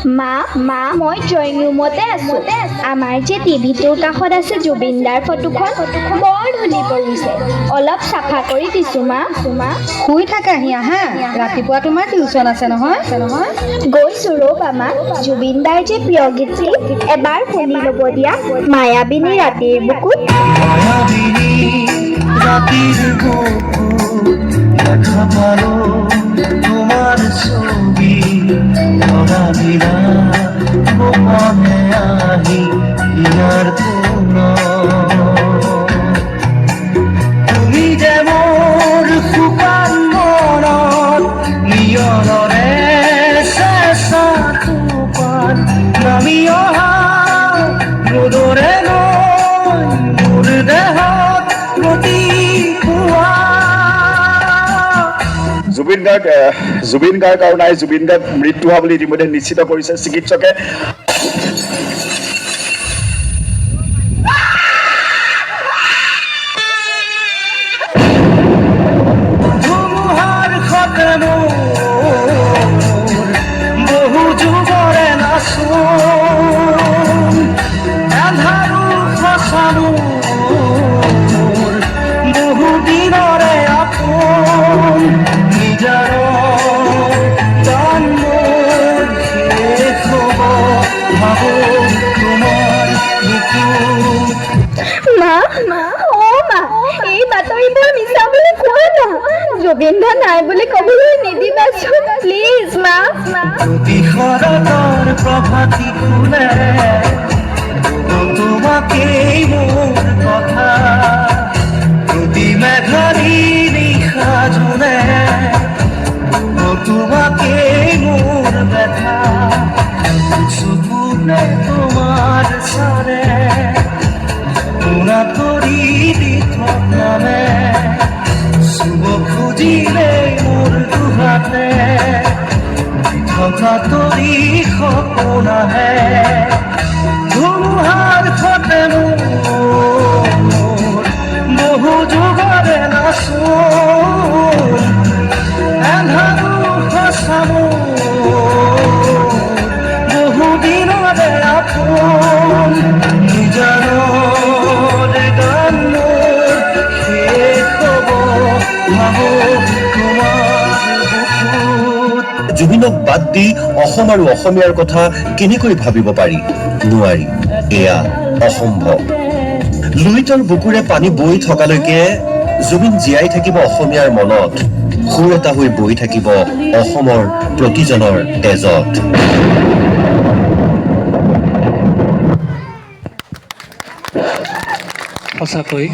মা মই ড্ৰয়িং ৰুমতে আছো আমাৰ যে টিভিটোৰ কাষত আছে জুবিনদাৰ ফটোখন বৰ ধূলি পৰিছে অলপ চাফা কৰি দিছো মা শুই থাকাহি আহা ৰাতিপুৱা তোমাৰ টিউচন আছে নহয় গৈছো ৰ'বা মা জুবিনদাৰ যে প্ৰিয় গীতটি এবাৰ শুনি ল'ব দিয়া মায়াবিনী ৰাতিৰ বুকুত দেখা পালো তোমাৰ ছবি ধৰা দিলা গোপনে আহি ইয়াৰ তুমি যে মোৰ শুকান মনত নিয়নৰে চেঁচা টোপান নামি অহা ৰ'দৰে নৈ মোৰ দেহত প্ৰতিপুৱা জুবিন গাৰ্গ আৰু নাই জুবিন গাৰ্গ মৃত্যু হোৱা বুলি ইতিমধ্যে নিশ্চিত কৰিছে চিকিৎসকে ধুমুহাৰ খতে বহু যুগৰে নাচোন এন্ধাৰো খচানো বহু দিনৰে আপোন নিজাৰ গান মোৰ শেষ হ'ব ভাবো তোমাৰ মা এই বাতৰিবোৰ মিছা বুলি কোৱা না জুবিন দা নাই বুলি ক'বলৈ নিদিবাচোন প্লিজ মা প্ৰতি শৰতৰ প্ৰভাতী ফুলে তোমাকেই মোৰ কথা প্ৰতি মেঘাৰী নিশা জোনে তোমাকেই মোৰ ব্যথা চকুনে তোমাৰ চাৰে পুৰা কৰি দি থকানে চুব খুজিলে মোৰ দুহাতে থকা তৰি সপোন আহে ধুমুহাৰ খতে বহু যুগৰে নাচোন এন্ধাৰো সঁচামো বহু দিনৰে আপোন নিজৰ গান মোৰ শেষ হ'ব ভাবো জুবিনক বাদ দি অসম আৰু অসমীয়াৰ কথা কেনেকৈ ভাবিব পাৰি নোৱাৰি এয়া অসম্ভৱ লুইতৰ বুকুৰে পানী বৈ থকালৈকে জুবিন জীয়াই থাকিব অসমীয়াৰ মনত সুৰ এটা হৈ বৈ থাকিব অসমৰ প্ৰতিজনৰ তেজত সঁচাকৈ